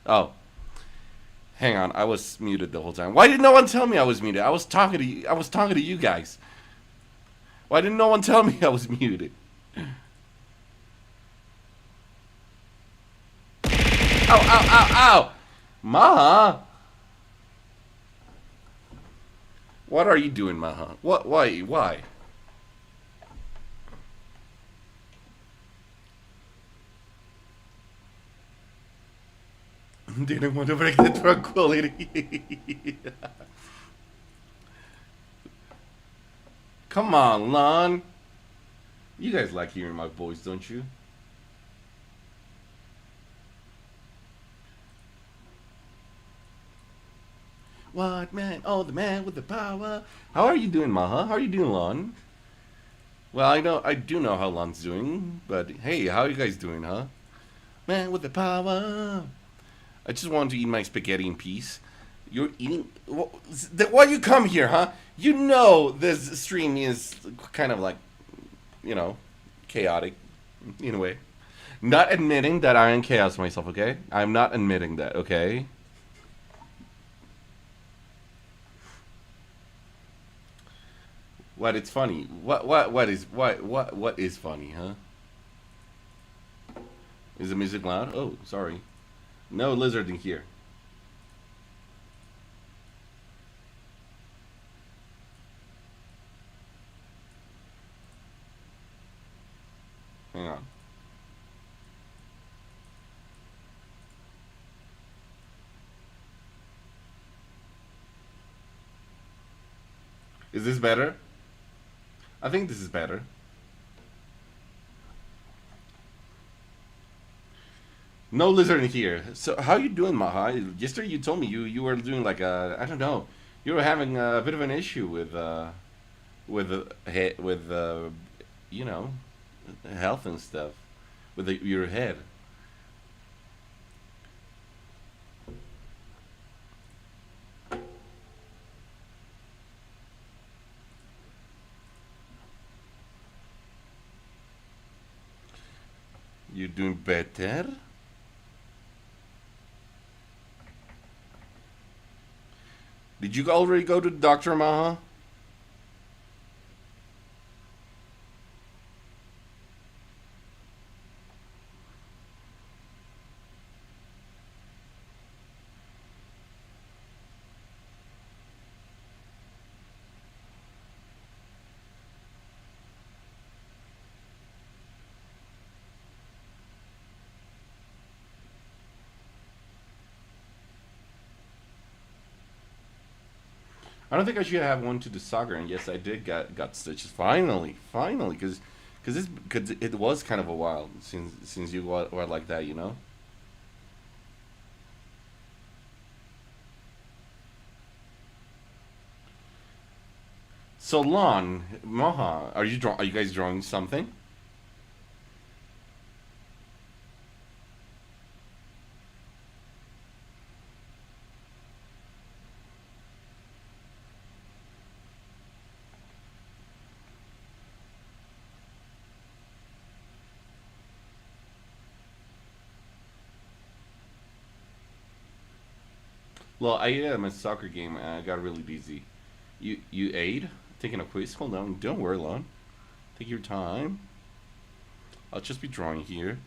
Oh, hang on. I was muted the whole time. Why did no one tell me I was muted? I was talking to you. I was talking to you guys. Why didn't no one tell me I was muted? Ow, ow, ow, ow! Maha! What are you doing, Maha? What? Why? Why? Didn't want to break the tranquility. Come on, Lon. You guys like hearing my voice, don't you? What man? Oh, the man with the power. How are you doing, Maha? How are you doing, Lon? Well, I do know how Lon's doing, but hey, how are you guys doing, huh? Man with the power. I just wanted to eat my spaghetti in peace. You're eating. Why you come here, huh? You know this stream is kind of like, you know, chaotic in a way. Not admitting that I am chaos myself, okay? I'm not admitting that, okay? What? It's funny. What is funny, huh? Is the music loud? Oh, sorry. No lizard in here. Hang on. Is this better? I think this is better. No lizard in here. So how you doing, Maha? Yesterday you told me you were doing like a, I don't know. You were having a bit of an issue with with you know, health and stuff with your head. You doing better? Did you already go to the doctor, Maha? I don't think I should have one to the soccer, and yes, I did got stitches finally, finally, because it was kind of a while since you were like that, you know. So Lon, Maha, are you guys drawing something? Well, I ate at my soccer game and I got really busy. You ate? Taking a quiz? Hold on, don't worry, Lon. Take your time. I'll just be drawing here.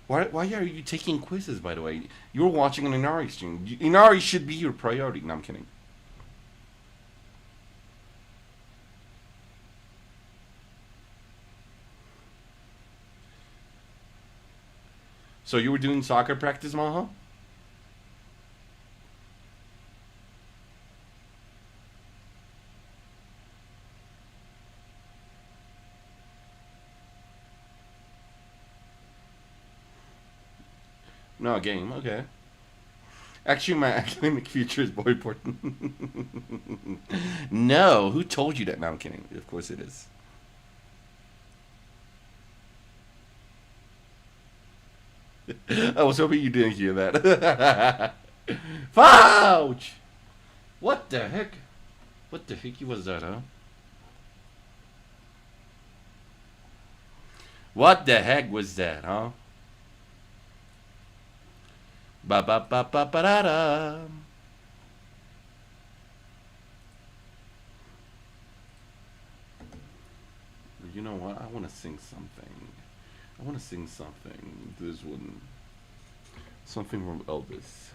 Why are you taking quizzes, by the way? You're watching an Inari stream. Inari should be your priority. No, I'm kidding. So you were doing soccer practice, Maha? No, a game. Okay. Actually, my academic future is more important. No, who told you that? No, I'm kidding. Of course it is. I was hoping you didn't hear that. Fouch! What the heck? What the heck was that, huh? What the heck was that, huh? Ba ba ba ba ba da da. You know what? I want to sing something. I want to sing something. This one. Something from Elvis.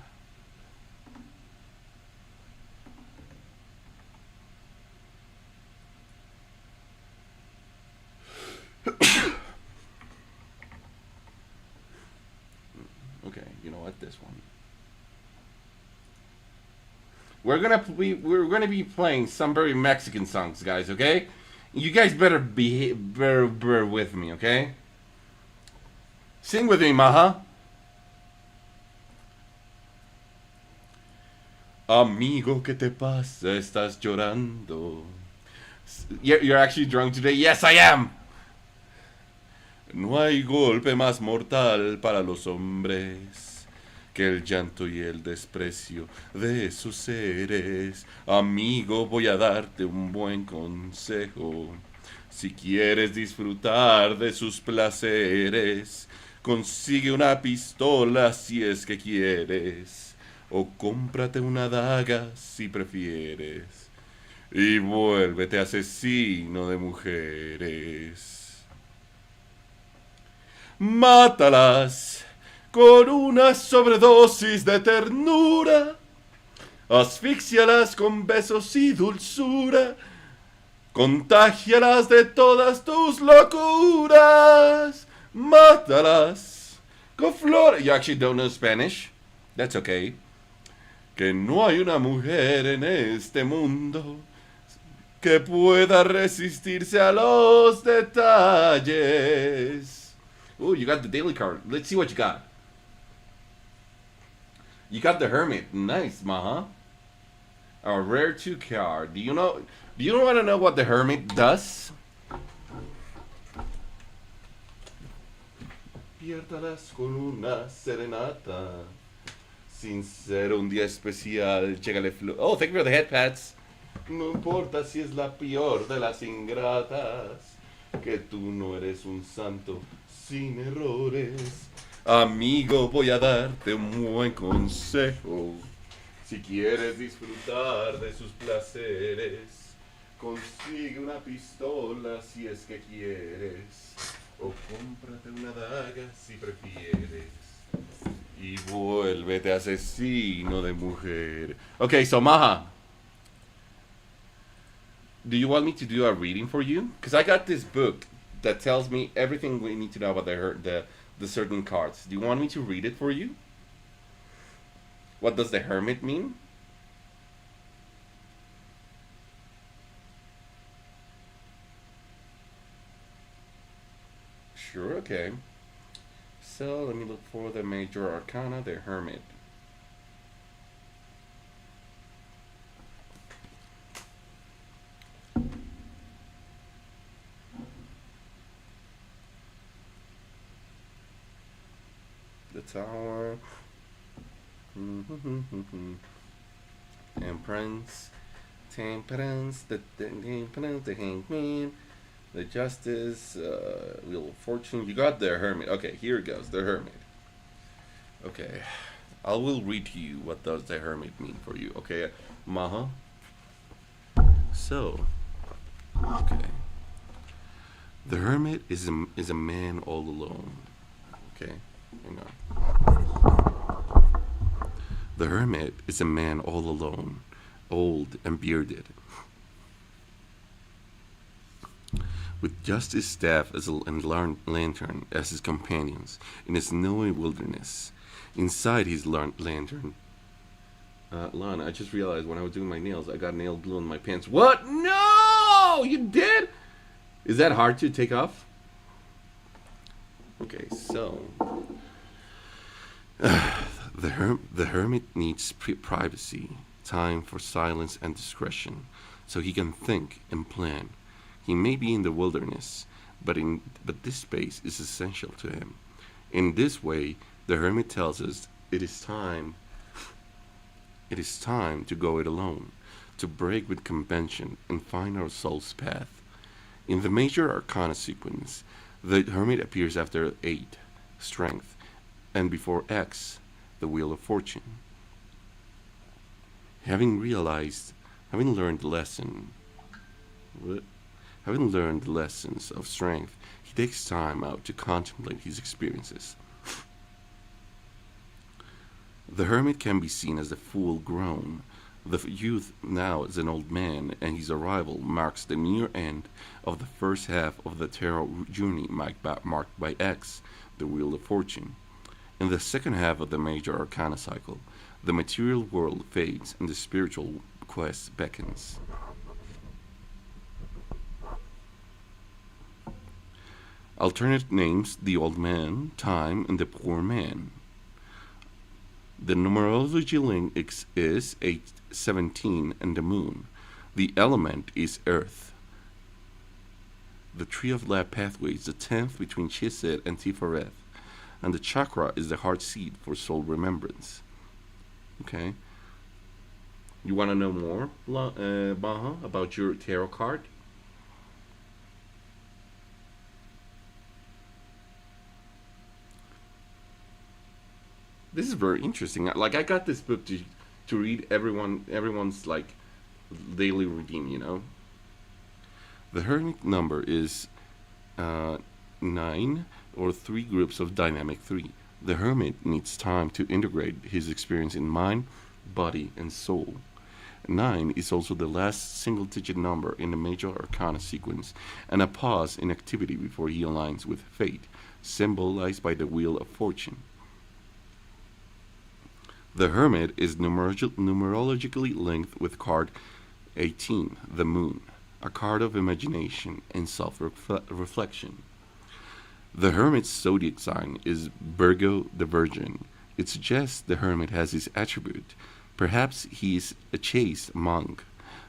Okay, you know what? This one. We're gonna be playing some very Mexican songs, guys. Okay, you guys better with me. Okay, sing with me, Maha. Amigo, ¿qué te pasa? Estás llorando. You're actually drunk today? Yes, I am! No hay golpe más mortal para los hombres que el llanto y el desprecio de sus seres. Amigo, voy a darte un buen consejo. Si quieres disfrutar de sus placeres, consigue una pistola si es que quieres. O cómprate una daga si prefieres. Y vuélvete asesino de mujeres. Mátalas con una sobredosis de ternura. Asfixialas con besos y dulzura. Contágialas de todas tus locuras. Mátalas con flores. You actually don't know Spanish? That's okay. Que no hay una mujer en este mundo que pueda resistirse a los detalles. Oh, you got the daily card. Let's see what you got. You got the Hermit. Nice, Maha. A rare 2 card. Do you know? Do you want to know what the Hermit does? Piértalas con una serenata. Sin ser un día especial, llégale Oh, thank you for the head pats. No importa si es la peor de las ingratas, que tú no eres un santo sin errores. Amigo, voy a darte un buen consejo. Si quieres disfrutar de sus placeres, consigue una pistola si es que quieres. O cómprate una daga si prefieres. Y vuélvete asesino de mujer. Okay, so Maha, do you want me to do a reading for you? Because I got this book that tells me everything we need to know about the certain cards. Do you want me to read it for you? What does the Hermit mean? Sure, okay. So let me look for the Major Arcana, the Hermit. The Tower. Empress. Temperance. The Temperance. The Hangman. The Justice. Wheel of Fortune. You got the Hermit. Okay, here it goes. The Hermit. Okay. I will read to you what does the Hermit mean for you. Okay, Maha. So, okay. The Hermit is a man all alone. Okay, hang on. The Hermit is a man all alone, old and bearded, with just his staff and lantern as his companions in a snowy wilderness. Inside his lantern, Lana, I just realized when I was doing my nails, I got nail glue in my pants. What? No! You did? Is that hard to take off? Okay, so the hermit needs privacy, time for silence and discretion, so he can think and plan. He may be in the wilderness, but this space is essential to him. In this way, the hermit tells us it is time. It is time to go it alone, to break with convention and find our soul's path. In the major arcana sequence, the hermit appears after 8, strength, and before X, the Wheel of Fortune. Having realized, having learned the lesson, what? Having learned the lessons of strength, he takes time out to contemplate his experiences. The hermit can be seen as a full grown, the youth now as an old man, and his arrival marks the near end of the first half of the tarot journey marked by X, the Wheel of Fortune. In the second half of the major arcana cycle, the material world fades and the spiritual quest beckons. Alternate names: the old man, time, and the poor man. The numerology link is 817 and the moon. The element is earth. The tree of life pathway is the 10th between Chiset and Tiferet. And the chakra is the heart seed for soul remembrance. Okay. You want to know more, Baha, about your tarot card? This is very interesting. Like, I got this book to read everyone's like daily routine. The hermit number is 9, or 3 groups of dynamic 3. The hermit needs time to integrate his experience in mind, body, and soul. 9 is also the last single-digit number in the major arcana sequence, and a pause in activity before he aligns with fate, symbolized by the Wheel of Fortune. The hermit is numerologically linked with card 18, the moon, a card of imagination and self-reflection. The hermit's zodiac sign is Virgo the Virgin. It suggests the hermit has his attribute. Perhaps he is a chaste monk.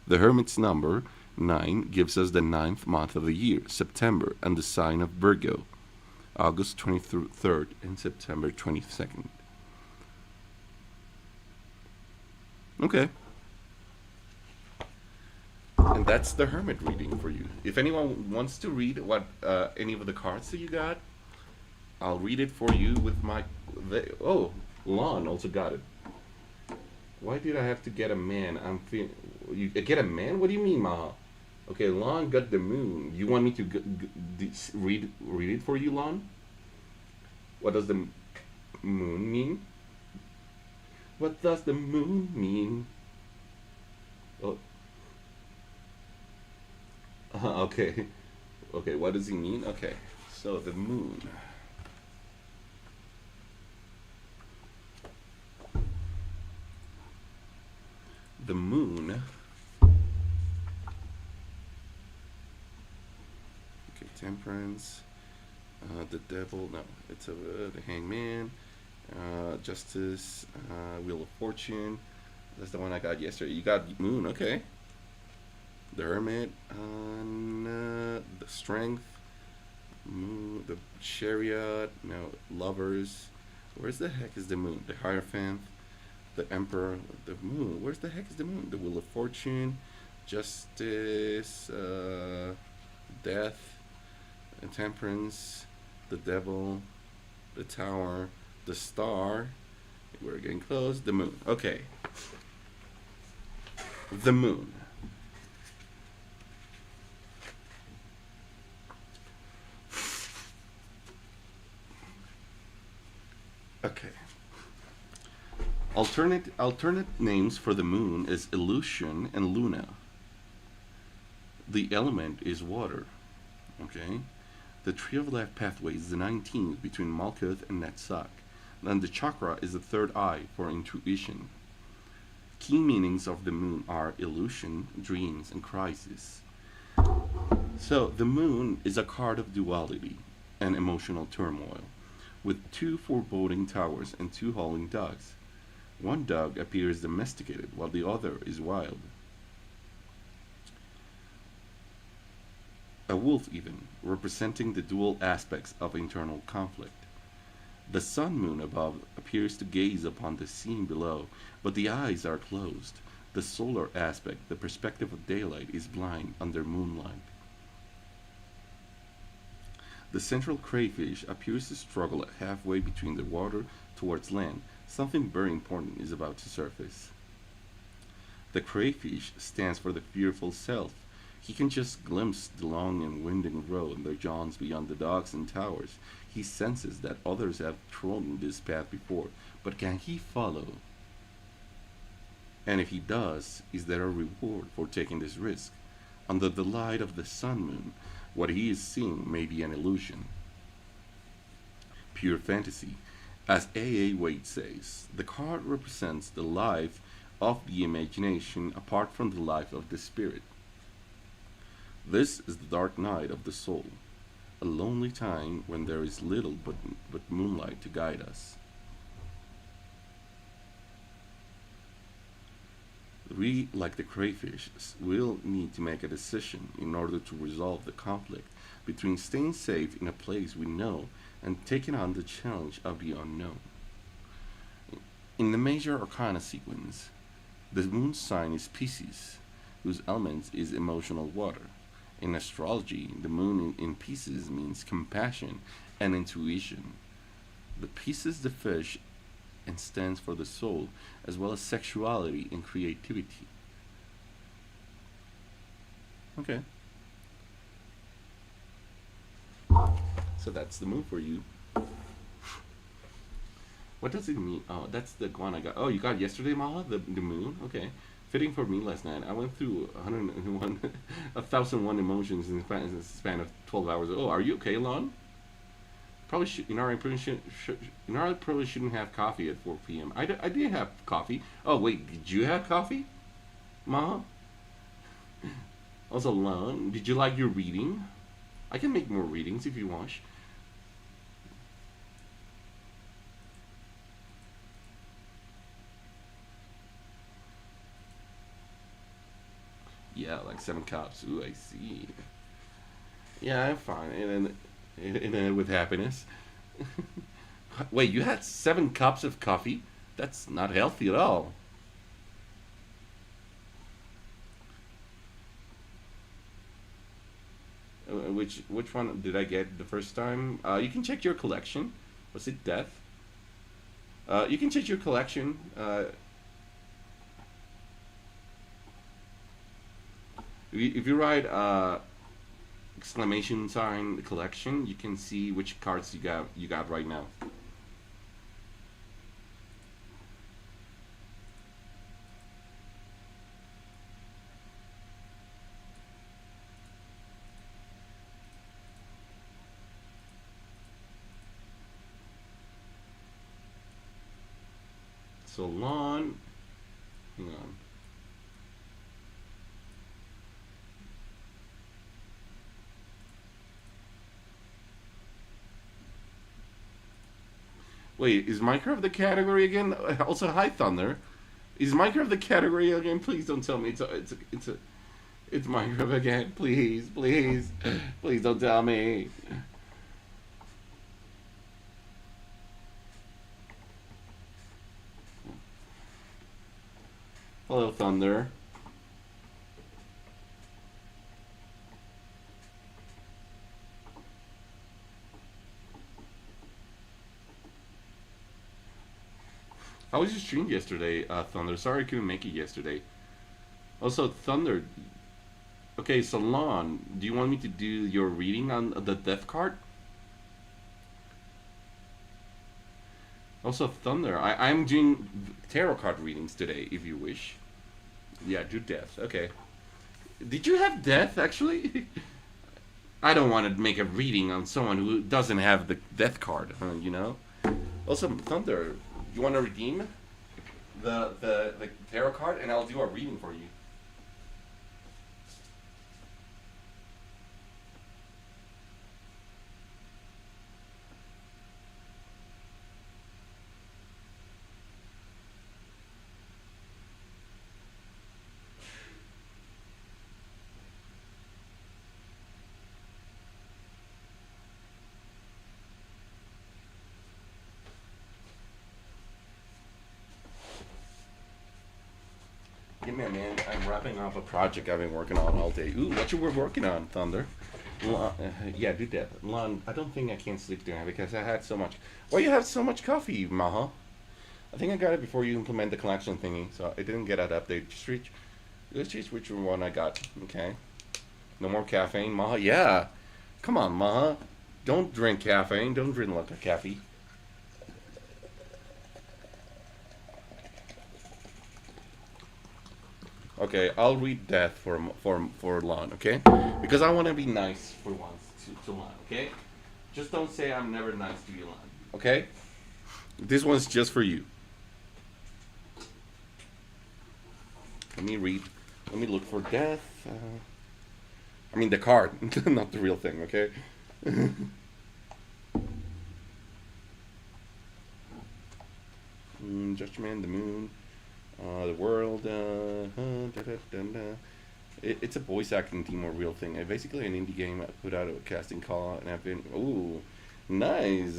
The hermit's number 9 gives us the 9th month of the year, September, and the sign of Virgo, August 23rd and September 22nd. Okay. And that's the hermit reading for you. If anyone wants to read what any of the cards that you got, I'll read it for you with my. Lon also got it. Why did I have to get a man? You get a man? What do you mean, Maha? Okay, Lon got the moon. You want me to read it for you, Lon? What does the moon mean? What does the moon mean? Oh. Okay. Okay, what does he mean? Okay. So the moon. The moon. Okay, temperance. The devil. No, it's the hangman. Justice, Wheel of Fortune. That's the one I got yesterday. You got Moon, okay. The Hermit, the Strength, Moon, the Chariot, no, Lovers. Where's the heck is the Moon? The Hierophant, the Emperor, the Moon. Where's the heck is the Moon? The Wheel of Fortune, Justice, Death, and Temperance, the Devil, the Tower, the Star. We're getting close. The Moon. Okay. The Moon. Okay. Alternate names for the moon is Illusion and Luna. The element is water. Okay. The tree of life pathway is the 19th between Malkuth and Netzach. Then the chakra is the third eye for intuition. Key meanings of the moon are illusion, dreams, and crisis. So the moon is a card of duality and emotional turmoil, with 2 foreboding towers and 2 howling dogs. One dog appears domesticated while the other is wild. A wolf even, representing the dual aspects of internal conflict. The sun moon above appears to gaze upon the scene below, but the eyes are closed. The solar aspect, the perspective of daylight, is blind under moonlight. The central crayfish appears to struggle halfway between the water towards land, Something very important is about to surface. The crayfish stands for the fearful self. He can just glimpse the long and winding road that yawns beyond the docks and towers. He senses that others have trodden this path before, but can he follow? And if he does, is there a reward for taking this risk? Under the light of the sun moon, what he is seeing may be an illusion, pure fantasy. As A. A. Waite says, the card represents the life of the imagination apart from the life of the spirit. This is the dark night of the soul, a lonely time when there is little but moonlight to guide us. We, like the crayfish, will need to make a decision in order to resolve the conflict between staying safe in a place we know and taking on the challenge of the unknown. In the major arcana sequence, the moon sign is Pisces, whose element is emotional water. In astrology, the moon in Pisces means compassion and intuition. The Pisces, the fish, and stands for the soul, as well as sexuality and creativity. Okay. So that's the moon for you. What does it mean? Oh, that's the one I got. Oh, you got it yesterday, Maha? The moon? Okay. Fitting for me last night. I went through 101, 1,001 emotions in the span of 12 hours. Oh, are you okay, Lon? Probably should. I probably shouldn't have coffee at 4 p.m. I did have coffee. Oh wait, did you have coffee, Ma? Also, Lon, did you like your reading? I can make more readings if you want. Yeah, like 7 cups. Ooh, I see. Yeah, I'm fine. And then with happiness. Wait, you had 7 cups of coffee? That's not healthy at all. Which one did I get the first time? You can check your collection. Was it death? You can check your collection. If you write exclamation sign collection, you can see which cards you got right now. So Lon, hang on. Wait, is Minecraft the category again? Also, hi Thunder. Is Minecraft the category again? Please don't tell me it's Minecraft again. Please, please, please don't tell me. Hello, Thunder. How was your stream yesterday, Thunder? Sorry I couldn't make it yesterday. Also, Thunder. Okay, Salon, do you want me to do your reading on the death card? Also, Thunder, I'm doing tarot card readings today, if you wish. Yeah, do death. Okay. Did you have death, actually? I don't want to make a reading on someone who doesn't have the death card, Also, Thunder, you want to redeem the tarot card, and I'll do a reading for you. Give me a minute. I'm wrapping up a project I've been working on all day. Ooh, what you were working on, Thunder? Yeah, do that. Lon, I don't think I can sleep tonight because I had so much. Why you have so much coffee, Maha? I think I got it before you implement the collection thingy, so I didn't get that update. Let's just which one I got. Okay. No more caffeine, Maha. Yeah. Come on, Maha. Don't drink caffeine. Don't drink like a caffeine. Okay, I'll read death for Lon. Okay, because I want to be nice for once to Lon. Okay, just don't say I'm never nice to you, Lon. Okay, this one's just for you. Let me read. Let me look for death. I mean the card, not the real thing. Okay. Judgment, the moon, the world. It's a voice acting team or real thing. Basically, an indie game I put out a casting call, and I've been ooh, nice.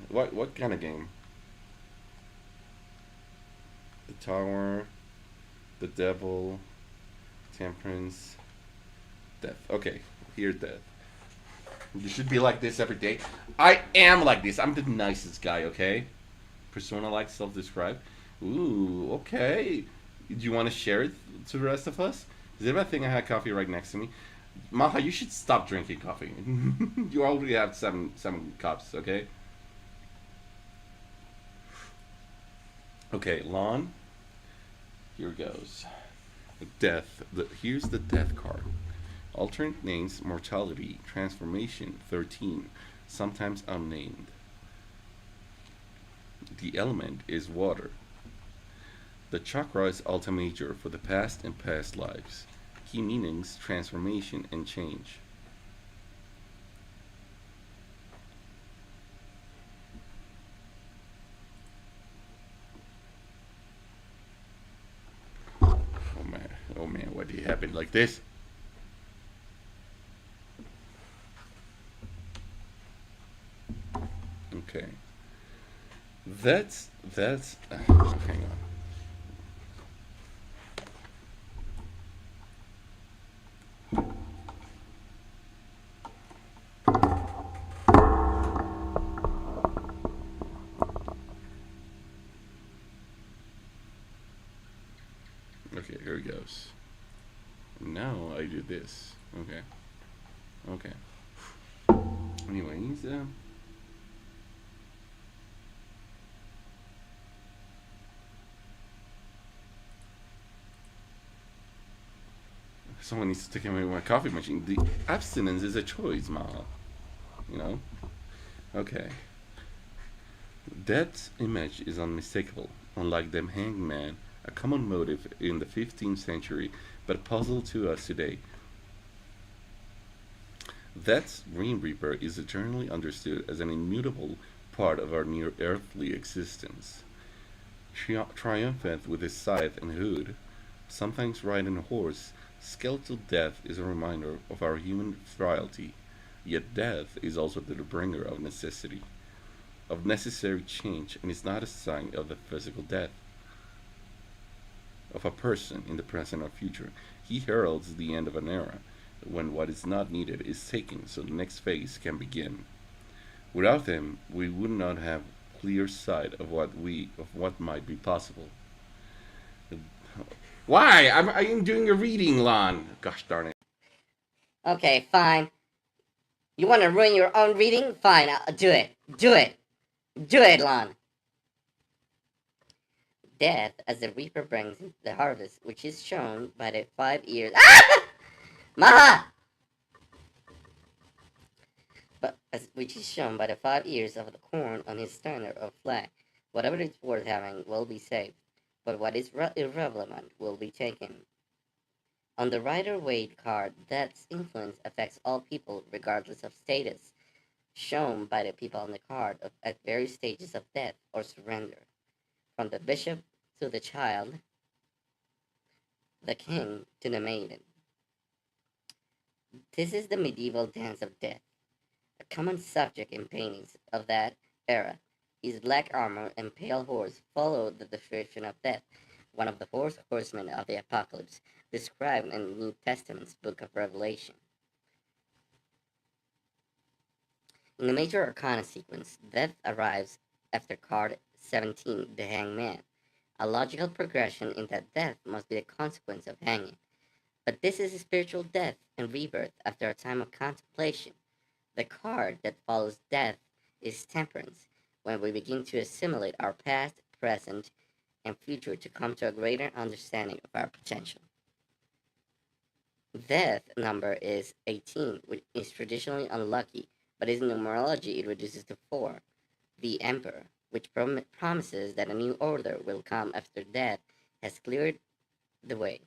What kind of game? The Tower, the Devil, Temperance, Death. Okay, here's Death. You should be like this every day. I am like this. I'm the nicest guy. Okay. Persona like self-described. Ooh, okay. Do you want to share it to the rest of us? Is it a thing I had coffee right next to me? Maha, you should stop drinking coffee. You already have seven cups, okay? Okay, Lon. Here goes. Death. Here's the death card. Alternate names: mortality, transformation, 13, sometimes unnamed. The element is water. The chakra is Alta Major for the past and past lives. Key meanings: transformation and change. Oh man, what did happen like this? Okay, that's. Hang on. Okay, here it goes. Now I do this. Okay, okay. Anyways, someone needs to take away my coffee machine. The abstinence is a choice, Ma. You know. Okay. That image is unmistakable, unlike the hanged man, a common motive in the 15th century, but a puzzle to us today. That Green Reaper is eternally understood as an immutable part of our near earthly existence. Triumphant with his scythe and hood, sometimes riding a horse, skeletal death is a reminder of our human frailty. Yet death is also the bringer of necessity, of necessary change, and is not a sign of the physical death of a person in the present or future. He heralds the end of an era, when what is not needed is taken so the next phase can begin. Without him, we would not have clear sight of what might be possible. Why? I'm doing a reading, Lon. Gosh darn it. Okay, fine. You want to ruin your own reading? Fine, I'll do it. Do it. Do it, Lon. Death, as the reaper brings the harvest, which is shown by the 5 years. Ah! Maha! Which is shown by the 5 years of the corn on his standard or flag. Whatever is worth having will be saved, but what is irrelevant will be taken. On the Rider-Waite card, Death's influence affects all people regardless of status, shown by the people on the card at various stages of death or surrender, from the bishop to the child, the king to the maiden. This is the medieval dance of death. A common subject in paintings of that era is black armor and pale horse follow the description of death, one of the four horsemen of the apocalypse, described in the New Testament's book of Revelation. In the major arcana sequence, death arrives after card 17. The hangman. A logical progression in that death must be the consequence of hanging. But this is a spiritual death and rebirth after a time of contemplation. The card that follows death is temperance, when we begin to assimilate our past, present, and future to come to a greater understanding of our potential. Death number is 18, which is traditionally unlucky, but in numerology it reduces to 4. The Emperor, which promises that a new order will come after death has cleared the way.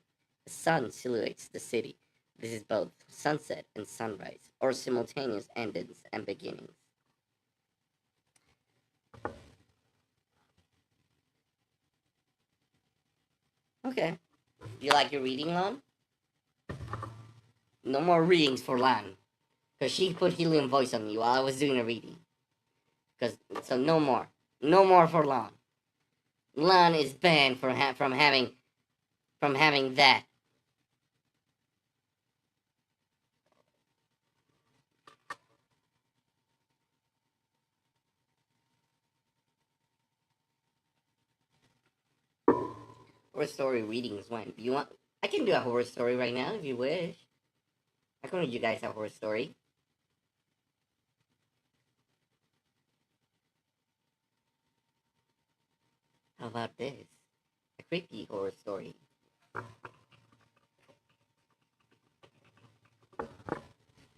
The sun silhouettes the city. This is both sunset and sunrise, or simultaneous endings and beginnings. Okay. You like your reading, Lon? No more readings for Lan. Because she put helium voice on me while I was doing a reading. So no more. No more for Lan. Lan is banned from having that. Horror story readings when? Do you want I can do a horror story right now if you wish. I can read you guys a horror story. How about this? A creepy horror story.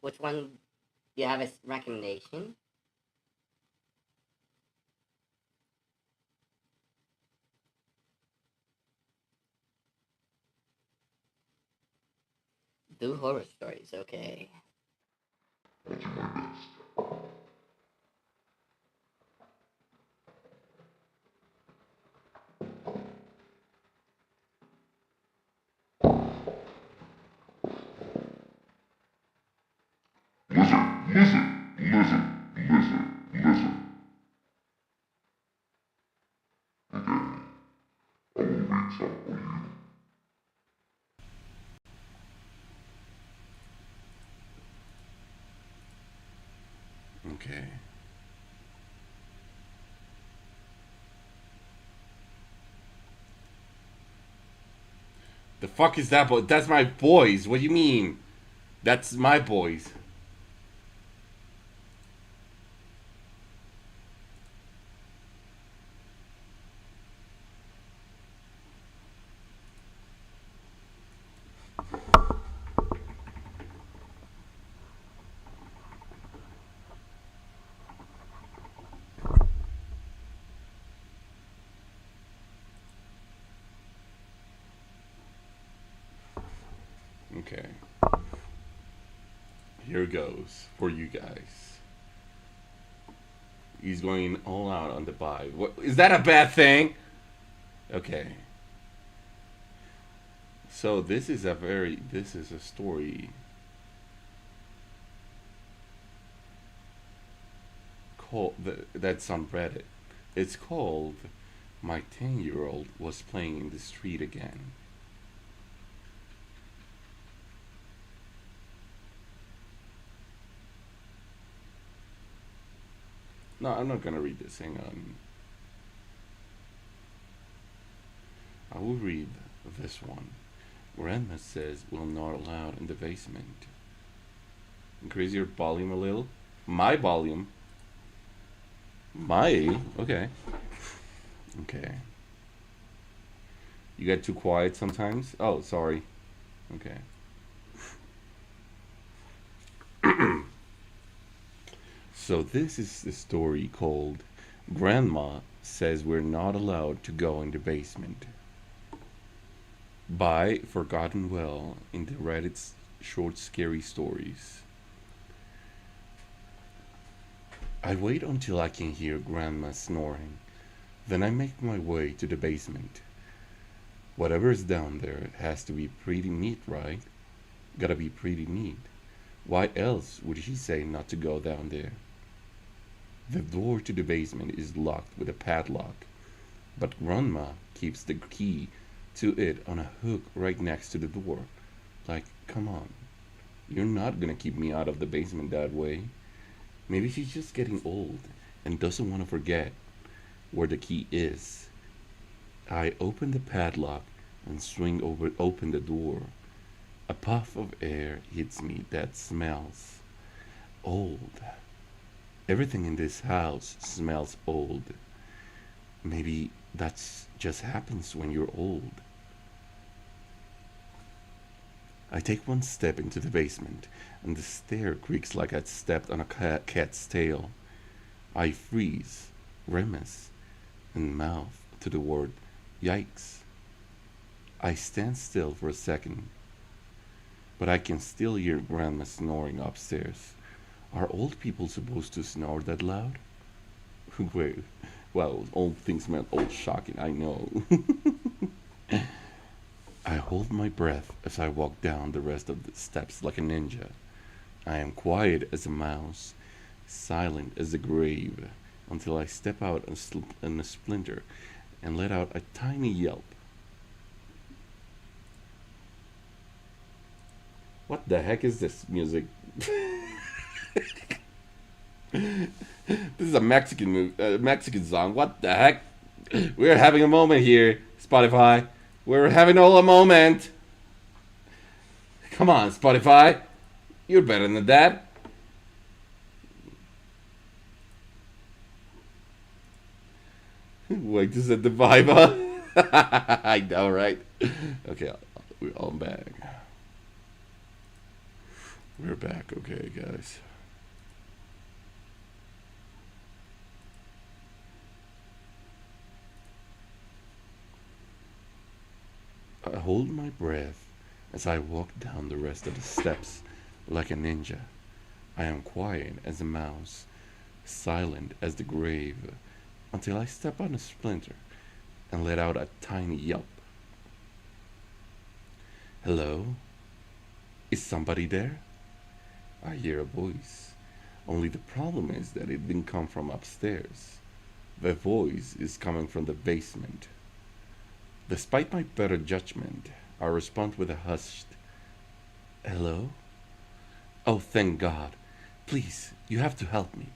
Which one do you have as recommendation? Do horror stories, okay. Okay. The fuck is that boy? That's my boys. What do you mean? That's my boys. Okay. Here goes for you guys. He's going all out on the buy. What is that a bad thing? Okay. So this is a story called that's on Reddit. It's called "My 10-year-old was playing in the street again." No, I'm not gonna read this. Hang on. I will read this one. Grandma says we're not allowed in the basement. Increase your volume a little. My volume. My. Okay. Okay. You get too quiet sometimes? Oh, sorry. Okay. So this is the story called Grandma Says We're Not Allowed to Go in the Basement by Forgotten Well in the Reddit's short scary stories. I wait until I can hear Grandma snoring. Then I make my way to the basement. Whatever's down there has to be pretty neat, right? Gotta be pretty neat. Why else would she say not to go down there? The door to the basement is locked with a padlock, but Grandma keeps the key to it on a hook right next to the door. Like, come on. You're not gonna keep me out of the basement that way. Maybe she's just getting old and doesn't want to forget. where the key is. I open the padlock and open the door. A puff of air hits me that smells old. Everything in this house smells old. Maybe that's just happens when you're old. I take one step into the basement, and the stair creaks like I'd stepped on a cat's tail. I freeze, grimace, and mouth to the word yikes. I stand still for a second, but I can still hear Grandma snoring upstairs. Are old people supposed to snore that loud? Wait, well, old things meant old shocking, I know. I hold my breath as I walk down the rest of the steps like a ninja. I am quiet as a mouse, silent as the grave, until I step out in a splinter and let out a tiny yelp. What the heck is this music? This is a Mexican song. What the heck? We're having a moment here, Spotify. We're having all a moment. Come on, Spotify. You're better than that. Wait, is that the vibe? I know, right? Okay, we're all back. We're back, okay, guys. I hold my breath as I walk down the rest of the steps like a ninja. I am quiet as a mouse, silent as the grave, until I step on a splinter and let out a tiny yelp. Hello? Is somebody there? I hear a voice. Only the problem is that it didn't come from upstairs. The voice is coming from the basement. Despite my better judgment, I respond with a hushed, "Hello? Oh, thank God. Please, you have to help me."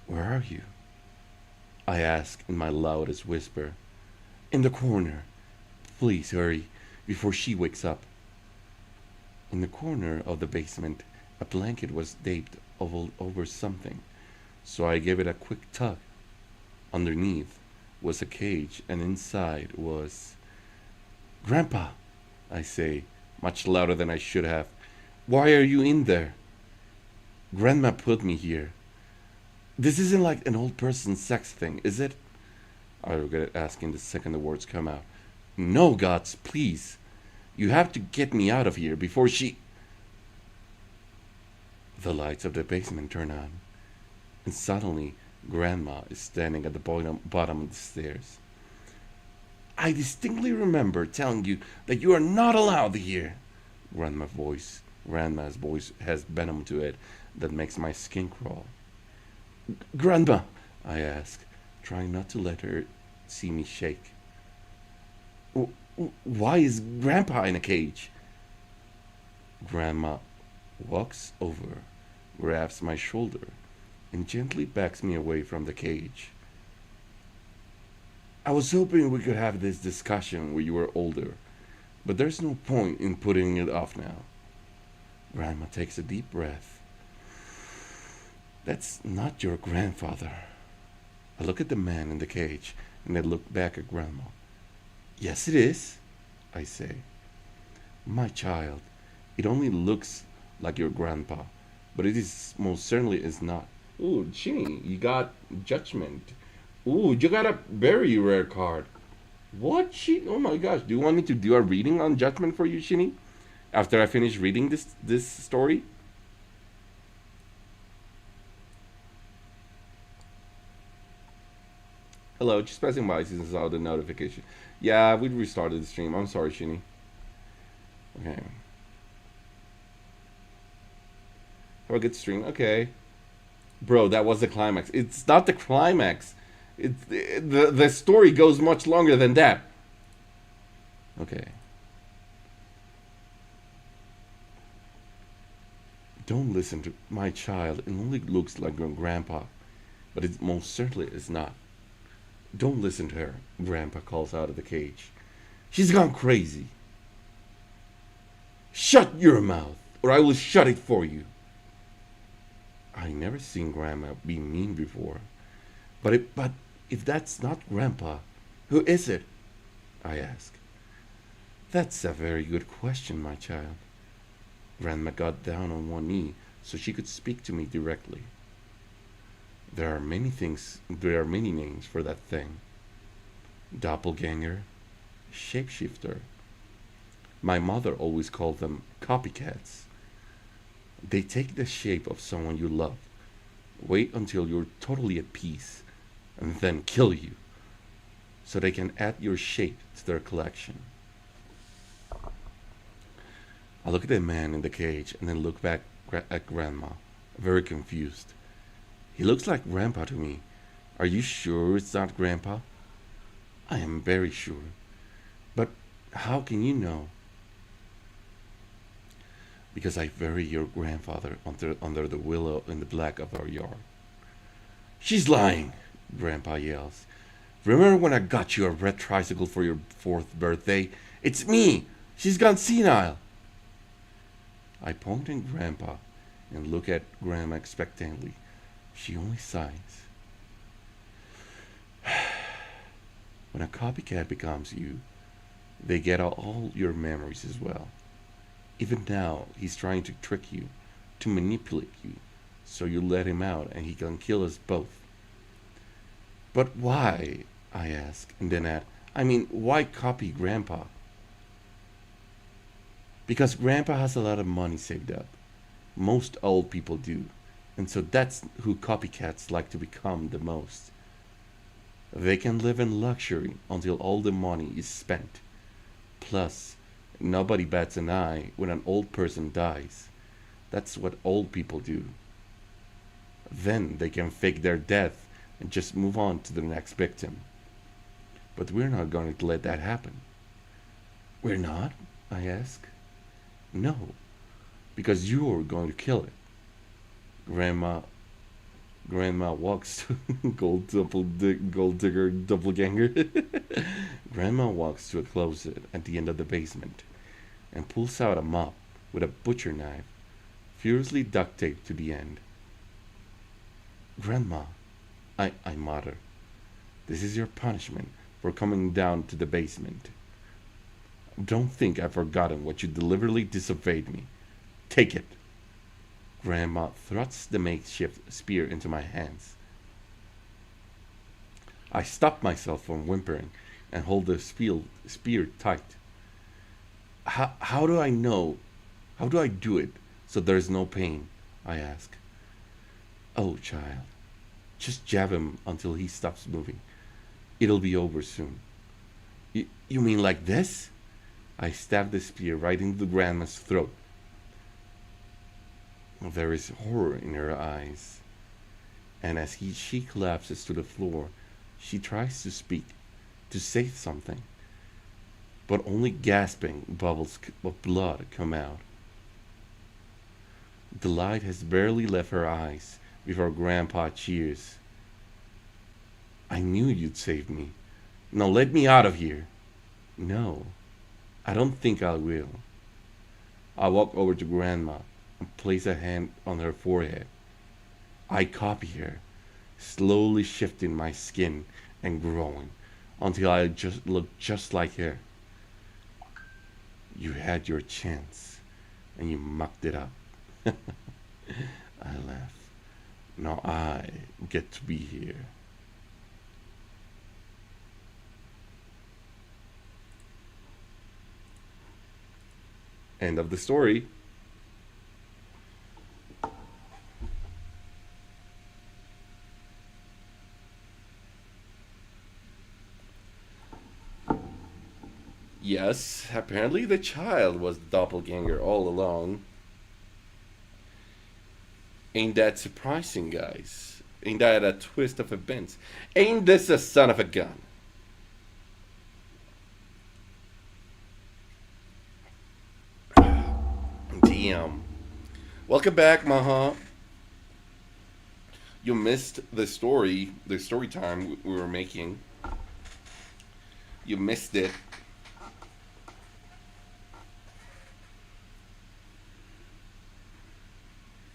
"Where are you?" I ask in my loudest whisper. "In the corner. Please hurry, before she wakes up." In the corner of the basement, a blanket was draped over something, so I gave it a quick tug. Underneath was a cage, and inside was... "Grandpa," I say, much louder than I should have. "Why are you in there?" "Grandma put me here." "This isn't like an old person's sex thing, is it?" I regret asking the second the words come out. "No, Gods, please. You have to get me out of here before she..." The lights of the basement turn on, and suddenly Grandma is standing at the bottom of the stairs. "I distinctly remember telling you that you are not allowed here." Grandma's voice has venom to it that makes my skin crawl. "Grandma," I ask, trying not to let her see me shake. Why is Grandpa in a cage?" Grandma walks over, grabs my shoulder, and gently backs me away from the cage. "I was hoping we could have this discussion when you were older, but there's no point in putting it off now." Grandma takes a deep breath. "That's not your grandfather." I look at the man in the cage, and I look back at Grandma. "Yes, it is," I say. "My child, it only looks like your grandpa, but it is most certainly is not." Ooh, Chinny, you got judgment. Ooh, you got a very rare card. What? Oh my gosh, do you want me to do a reading on judgment for you, Chinny? After I finish reading this story? Hello, just passing by since I saw the notification. Yeah, we restarted the stream. I'm sorry, Shinny. Okay. Have a good stream. Okay. Bro, that was the climax. It's not the climax. The story goes much longer than that. Okay. Don't listen to my child. It only looks like your grandpa, but it most certainly is not. Don't listen to her, Grandpa calls out of the cage. She's gone crazy. Shut your mouth, or I will shut it for you. I never seen Grandma be mean before. But if that's not Grandpa, who is it? I ask. That's a very good question, my child. Grandma got down on one knee so she could speak to me directly. There are many names for that thing. Doppelganger, shapeshifter. My mother always called them copycats. They take the shape of someone you love, wait until you're totally at peace, and then kill you, so they can add your shape to their collection. I look at the man in the cage and then look back at Grandma, very confused. He looks like Grandpa to me. Are you sure it's not Grandpa? I am very sure. But how can you know? Because I buried your grandfather under the willow in the back of our yard. She's lying, Grandpa yells. Remember when I got you a red tricycle for your 4th birthday? It's me! She's gone senile! I point at Grandpa and look at Grandma expectantly. She only sighs. When a copycat becomes you, they get all your memories as well. Even now, he's trying to trick you, to manipulate you, so you let him out and he can kill us both. But why? I ask, and then add, why copy Grandpa? Because Grandpa has a lot of money saved up. Most old people do. And so that's who copycats like to become the most. They can live in luxury until all the money is spent. Plus, nobody bats an eye when an old person dies. That's what old people do. Then they can fake their death and just move on to the next victim. But we're not going to let that happen. We're not? I ask. No, because you're going to kill it. Grandma walks to gold digger doppelganger. Grandma walks to a closet at the end of the basement and pulls out a mop with a butcher knife, furiously duct taped to the end. Grandma, I mutter, this is your punishment for coming down to the basement. Don't think I've forgotten what you deliberately disobeyed me. Take it. Grandma thrusts the makeshift spear into my hands. I stop myself from whimpering and hold the spear tight. How do I know? How do I do it so there's no pain? I ask. Oh, child, just jab him until he stops moving. It'll be over soon. You mean like this? I stab the spear right into Grandma's throat. There is horror in her eyes, and as she collapses to the floor, she tries to speak, to say something, but only gasping bubbles of blood come out. The light has barely left her eyes before Grandpa cheers. I knew you'd save me. Now let me out of here. No, I don't think I will. I walk over to Grandma and place a hand on her forehead. I copy her, slowly shifting my skin and growing until I just look just like her. You had your chance and you mucked it up. I laugh. Now I get to be here. End of the story. Yes, apparently the child was the doppelganger all along. Ain't that surprising, guys? Ain't that a twist of events? Ain't this a son of a gun? Damn. Welcome back, Maha. You missed the story time we were making. You missed it.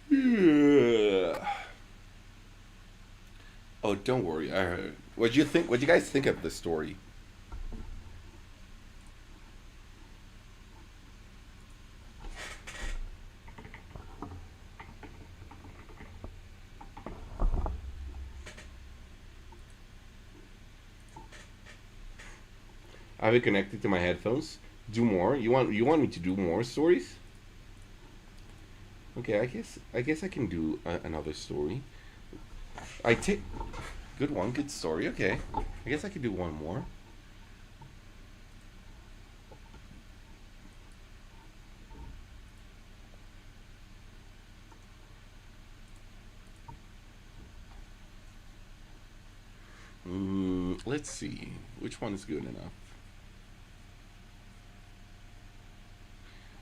Yeah. Oh, don't worry. I heard. What'd you think? What'd you guys think of the story? I have it connected to my headphones. Do more. You want me to do more stories? Okay, I guess I can do another story. I take good one, good story. Okay, I guess I can do one more. Let's see which one is good enough.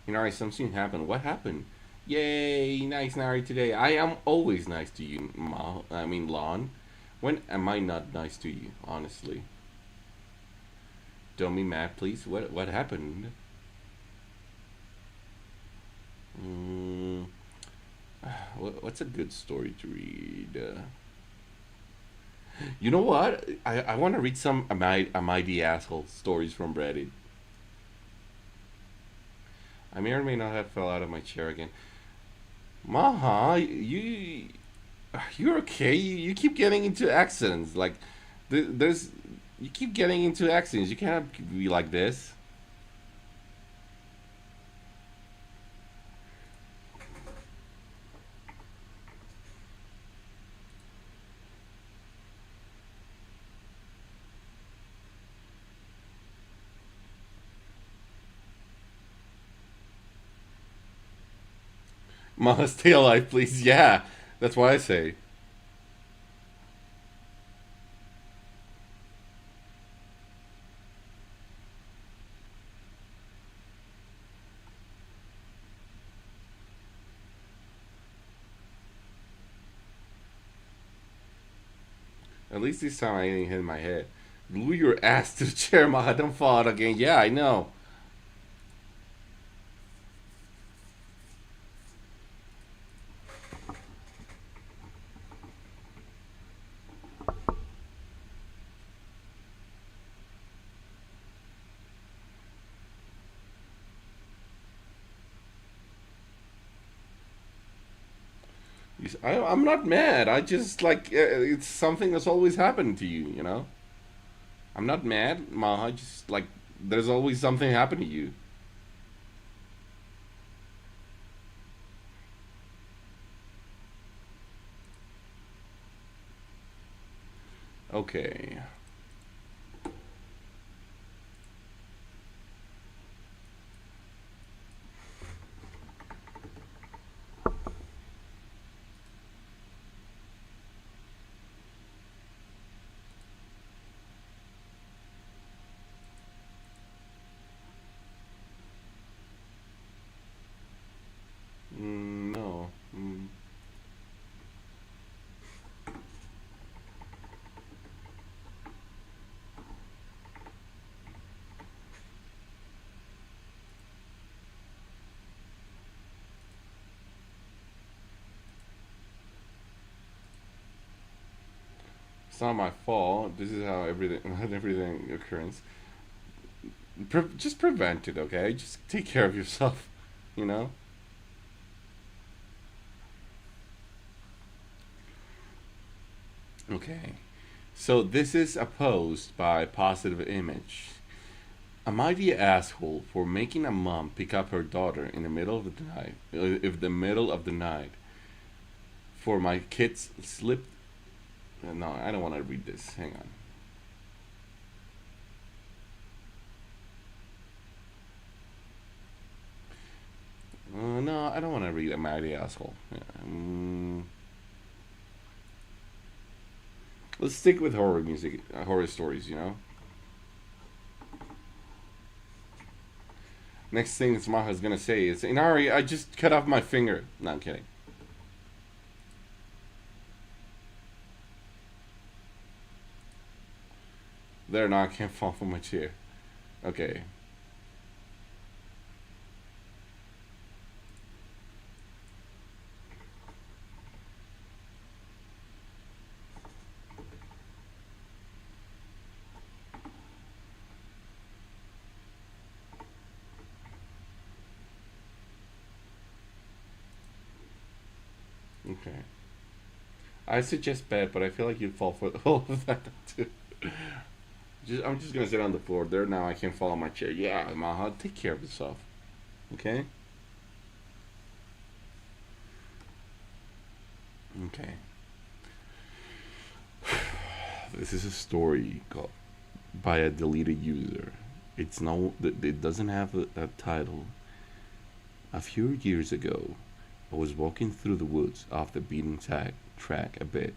Inari, something happened. What happened? Yay, nice Nari today. I am always nice to you, Ma. I mean, Lon. When am I not nice to you, honestly? Don't be mad, please. What happened? Mm, what's a good story to read? You know what? I want to read some Am I the Asshole stories from Reddit. I may or may not have fell out of my chair again. Maha, you're okay. You keep getting into accidents. Like there's you keep getting into accidents. You can't be like this. Maha, stay alive, please. Yeah, that's what I say. At least this time I didn't hit my head. Glue your ass to the chair, Maha. Don't fall out again. Yeah, I know. I'm not mad. I just like it's something that's always happened to you. I'm not mad, Maha. Just like there's always something happen to you. Okay. No. It's not my fault. This is how everything everything occurs. Just prevent it, okay? Just take care of yourself. You know. Okay. So this is opposed by positive image. Am I the asshole for making a mom pick up her daughter in the middle of the night? If the middle of the night, for my kids slipped. No, I don't want to read this. Hang on. No, I don't want to read Am I the asshole? Yeah. Let's stick with horror music, horror stories. Next thing Smaha's gonna say is, Inari, I just cut off my finger. No, I'm kidding. There now I can't fall from my chair. Okay. Okay. I suggest bed, but I feel like you'd fall for all of that too. I'm just gonna sit on the floor. There now I can fall on my chair. Yeah, Maha, take care of yourself. Okay? Okay. This is a story called by a deleted user. It doesn't have a title. A few years ago, I was walking through the woods off the track a bit,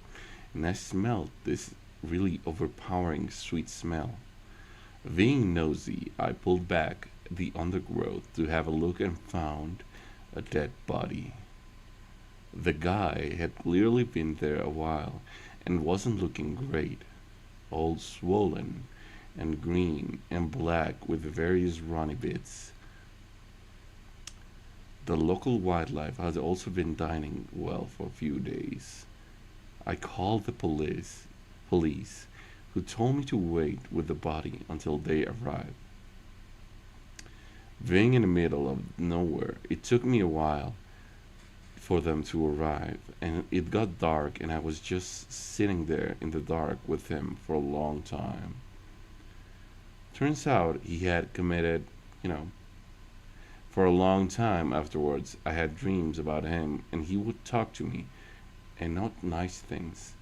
and I smelled this really overpowering sweet smell. Being nosy, I pulled back the undergrowth to have a look and found a dead body. The guy had clearly been there a while and wasn't looking great, all swollen and green and black with various runny bits. The local wildlife had also been dining well for a few days. I called the police, who told me to wait with the body until they arrived. Being in the middle of nowhere, it took me a while for them to arrive, and it got dark, and I was just sitting there in the dark with him for a long time. Turns out he had committed, you know, for a long time afterwards, I had dreams about him, and he would talk to me, and not nice things.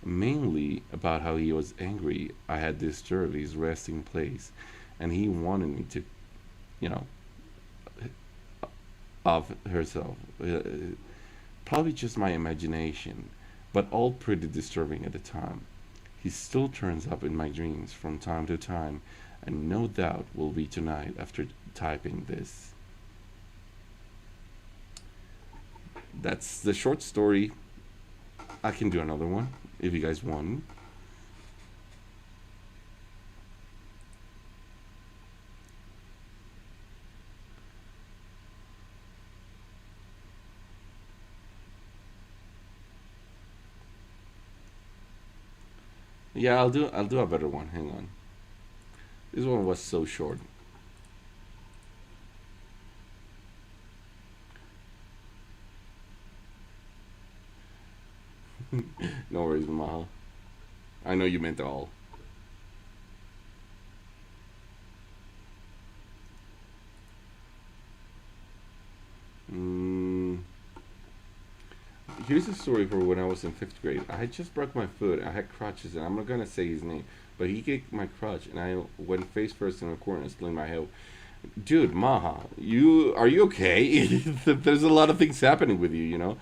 Mainly about how he was angry I had disturbed his resting place, and he wanted me to, you know, of herself. Probably just my imagination, but all pretty disturbing at the time. He still turns up in my dreams from time to time, and no doubt will be tonight after typing this. That's the short story. I can do another one if you guys want. Yeah, I'll do a better one. Hang on. This one was so short. No worries, Maha. I know you meant it all. Mm, Here's a story for when I was in fifth grade. I had just broke my foot. I had crutches, and I'm not gonna say his name, but he kicked my crutch, and I went face first in the corner and split my head. Dude, Maha, you okay? There's a lot of things happening with you.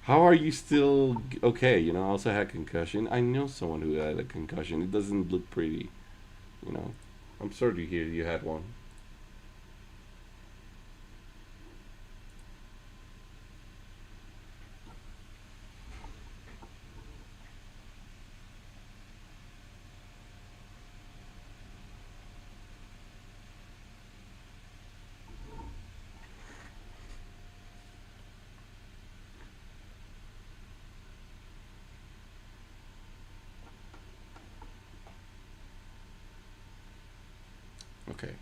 How are you still okay? I also had concussion. I know someone who had a concussion. It doesn't look pretty. You know, I'm sorry to hear you had one. Okay.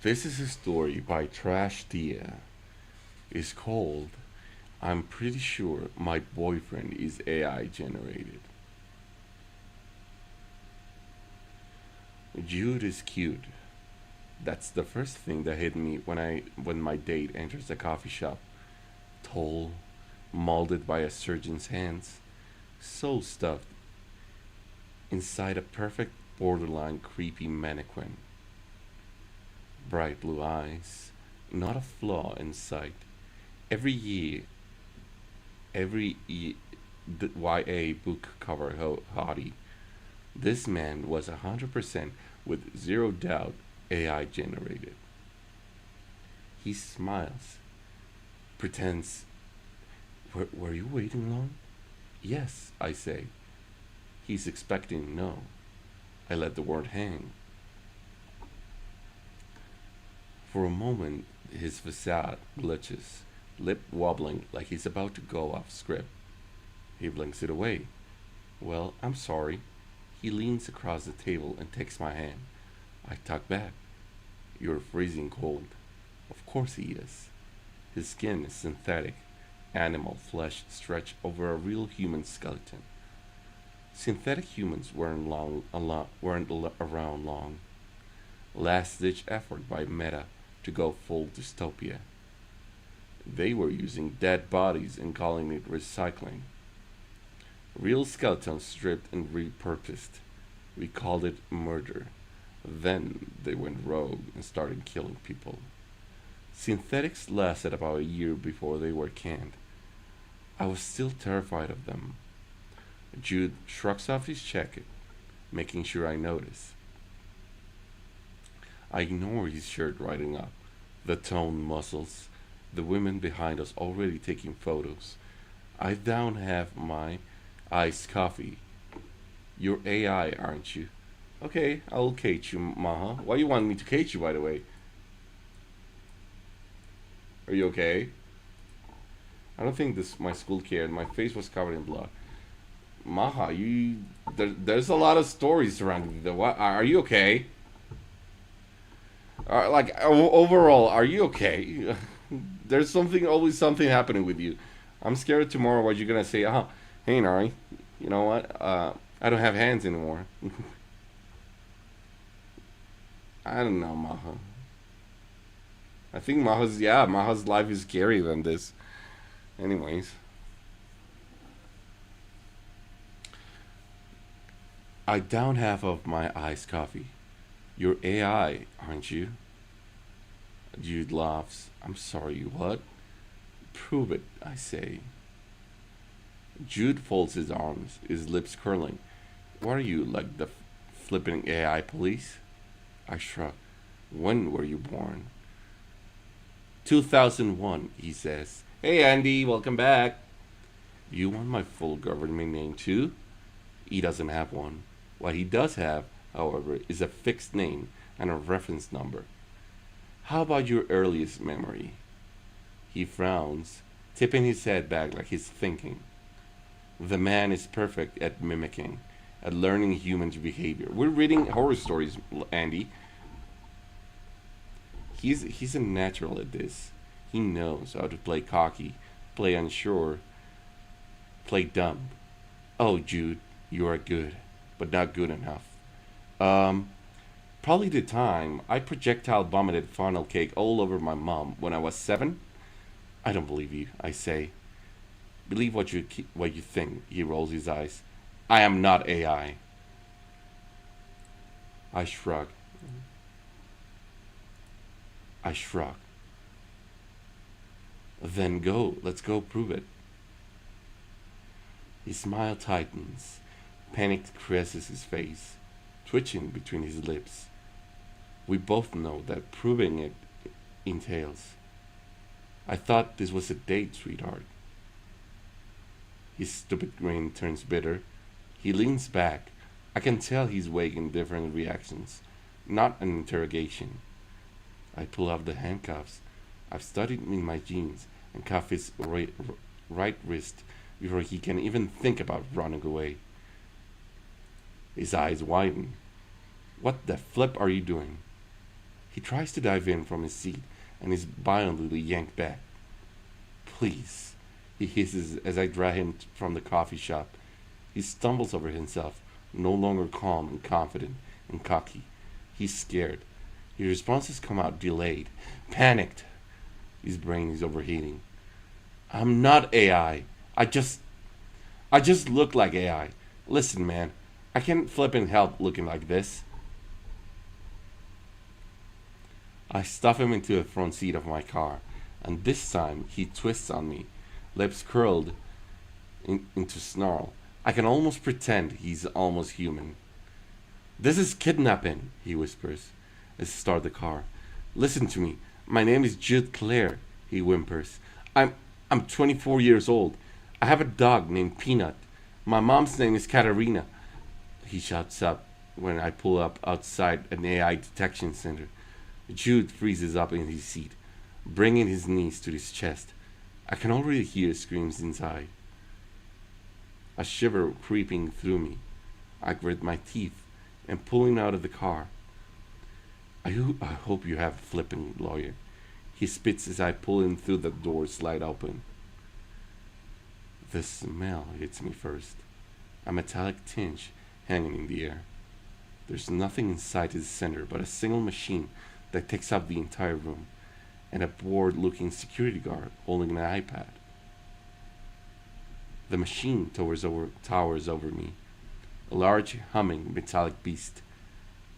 This is a story by Trash Dia. It's called I'm Pretty Sure My Boyfriend is AI Generated. Jude is cute. That's the first thing that hit me when my date enters the coffee shop. Tall, molded by a surgeon's hands, so stuffed inside a perfect borderline creepy mannequin. Bright blue eyes, not a flaw in sight. Every year, the YA book cover hottie. This man was 100% with zero doubt AI generated. He smiles, pretends, were you waiting long? Yes, I say. He's expecting no. I let the word hang. For a moment, his facade glitches, lip wobbling like he's about to go off script. He blinks it away. Well, I'm sorry. He leans across the table and takes my hand. I tuck back. You're freezing cold. Of course he is. His skin is synthetic, animal flesh stretched over a real human skeleton. Synthetic humans weren't around long. Last ditch effort by Meta to go full dystopia. They were using dead bodies and calling it recycling. Real skeletons stripped and repurposed. We called it murder. Then they went rogue and started killing people. Synthetics lasted about a year before they were canned. I was still terrified of them. Jude shrugs off his jacket, making sure I notice. I ignore his shirt riding up, the toned muscles, the women behind us already taking photos. I down half my iced coffee. You're AI, aren't you? Okay, I'll cage you, Maha. Why you want me to cage you, by the way? Are you okay? I don't think this my school cared. My face was covered in blood. Maha, there's a lot of stories surrounding you. What? Are you okay? Overall, are you okay? There's always something happening with you. I'm scared tomorrow what you're gonna say. Hey Nari, you know what? I don't have hands anymore. I don't know, Maha. I think Maha's life is scarier than this. Anyways, I down half of my iced coffee. You're AI, aren't you? Jude laughs. I'm sorry, what? Prove it, I say. Jude folds his arms, his lips curling. What are you, like the flipping AI police? I shrug. When were you born? 2001, he says. Hey Andy, welcome back. You want my full government name too? He doesn't have one. What he does have, however, is a fixed name and a reference number. How about your earliest memory? He frowns, tipping his head back like he's thinking. The man is perfect at mimicking, at learning human behavior. We're reading horror stories, Andy. He's a natural at this. He knows how to play cocky, play unsure, play dumb. Oh, Jude, you are good, but not good enough. Um, Probably the time I projectile vomited funnel cake all over my mom when I was 7. I don't believe you, I say. Believe what you think. He rolls his eyes. I am not AI. I shrug. I shrug. Then go. Let's go prove it. His smile tightens. Panic caresses his face, twitching between his lips. We both know that proving it entails. I thought this was a date, sweetheart. His stupid grin turns bitter. He leans back. I can tell he's weighing different reactions, not an interrogation. I pull off the handcuffs. I've studied in my jeans and cuff his right wrist before he can even think about running away. His eyes widen. What the flip are you doing? He tries to dive in from his seat and is violently yanked back. Please, he hisses as I drag him from the coffee shop. He stumbles over himself, no longer calm and confident and cocky. He's scared. His responses come out delayed, panicked. His brain is overheating. I'm not AI. I just look like AI. Listen, man, I can't flip and help looking like this. I stuff him into the front seat of my car, and this time he twists on me, lips curled into snarl. I can almost pretend he's almost human. This is kidnapping, he whispers as he starts the car. Listen to me. My name is Jude Claire, he whimpers. I'm 24 years old. I have a dog named Peanut. My mom's name is Katarina. he shouts up when I pull up outside an AI detection center. Jude freezes up in his seat, bringing his knees to his chest. I can already hear screams inside. A shiver creeping through me. I grit my teeth and pull him out of the car. I hope you have a flipping lawyer. He spits as I pull him through the door slide open. The smell hits me first. A metallic tinge hanging in the air. There's nothing inside the center but a single machine that takes up the entire room, and a bored-looking security guard holding an iPad. The machine towers over me, a large, humming, metallic beast.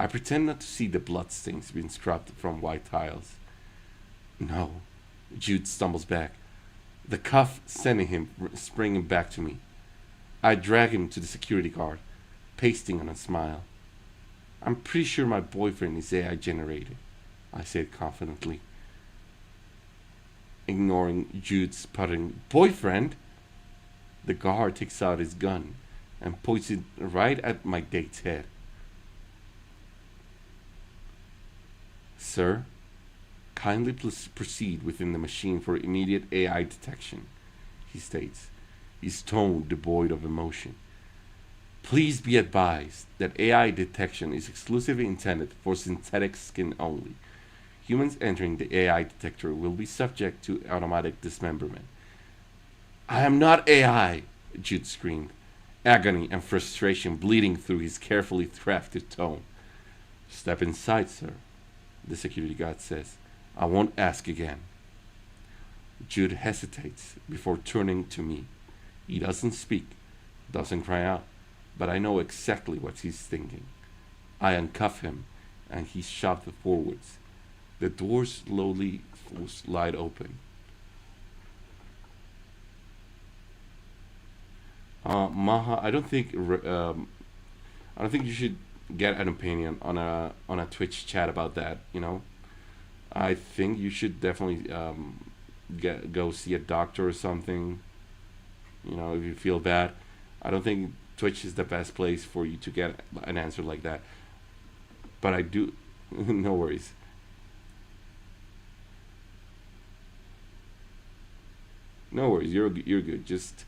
I pretend not to see the bloodstains being scrubbed from white tiles. No, Jude stumbles back, the cuff sending him springing back to me. I drag him to the security guard, pasting on a smile. I'm pretty sure my boyfriend is AI generated, I said confidently, ignoring Jude's puttering. Boyfriend? The guard takes out his gun and points it right at my date's head. Sir, kindly proceed within the machine for immediate AI detection, he states, his tone devoid of emotion. Please be advised that AI detection is exclusively intended for synthetic skin only. Humans entering the AI detector will be subject to automatic dismemberment. I am not AI, Jude screamed, agony and frustration bleeding through his carefully crafted tone. Step inside, sir, the security guard says. I won't ask again. Jude hesitates before turning to me. He doesn't speak, doesn't cry out, but I know exactly what he's thinking. I uncuff him, and he's shoved forwards. The doors slowly slide open. Maha, I don't think you should get an opinion on a Twitch chat about that. I think you should definitely go see a doctor or something. If you feel bad, I don't think Twitch is the best place for you to get an answer like that. But I do. No worries. No worries. You're good. Just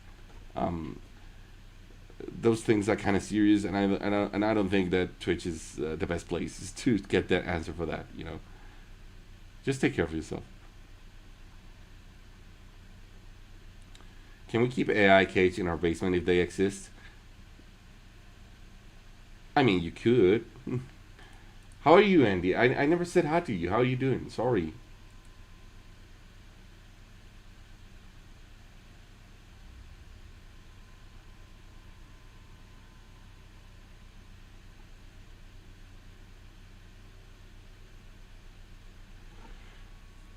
those things are kind of serious, and I don't think that Twitch is the best place to get that answer for that. Just take care of yourself. Can we keep AI cage in our basement if they exist? I mean, you could. How are you, Andy? I never said hi to you. How are you doing? Sorry.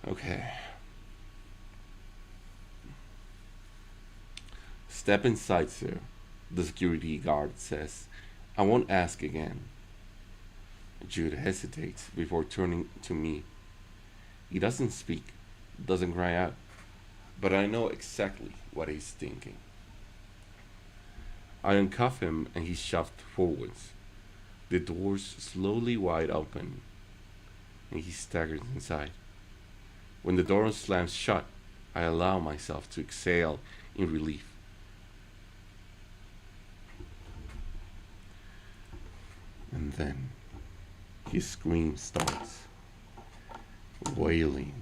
Okay. Step inside, sir, the security guard says. I won't ask again. Jude hesitates before turning to me. He doesn't speak, doesn't cry out, but I know exactly what he's thinking. I uncuff him and he's shoved forwards. The doors slowly wide open and he staggers inside. When the door slams shut, I allow myself to exhale in relief. And then his scream starts, wailing,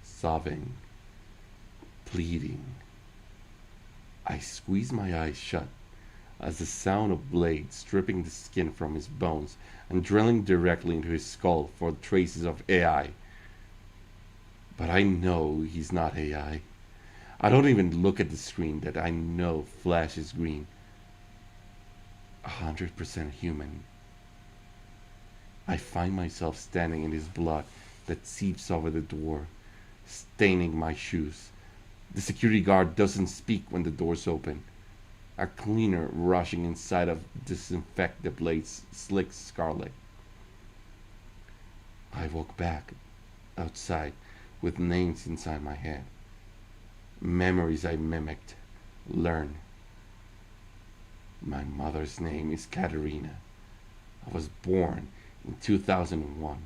sobbing, pleading. I squeeze my eyes shut as the sound of blades stripping the skin from his bones and drilling directly into his skull for traces of AI. But I know he's not AI. I don't even look at the screen that I know flashes green. 100% human. I find myself standing in his blood that seeps over the door, staining my shoes. The security guard doesn't speak when the doors open. A cleaner rushing inside of disinfect the blade's slick scarlet. I walk back outside with names inside my head. Memories I mimicked, learned. My mother's name is Katerina. I was born in 2001.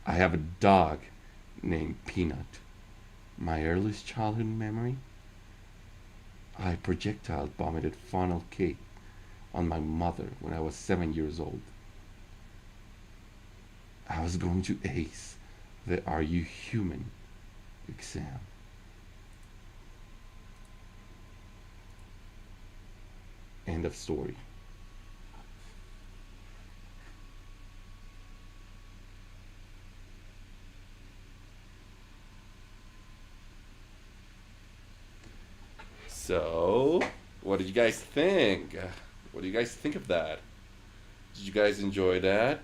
I have a dog named Peanut. My earliest childhood memory? I projectile vomited funnel cake on my mother when I was 7 years old. I was going to ace the Are You Human exam. End of story. So, what did you guys think? What do you guys think of that? Did you guys enjoy that?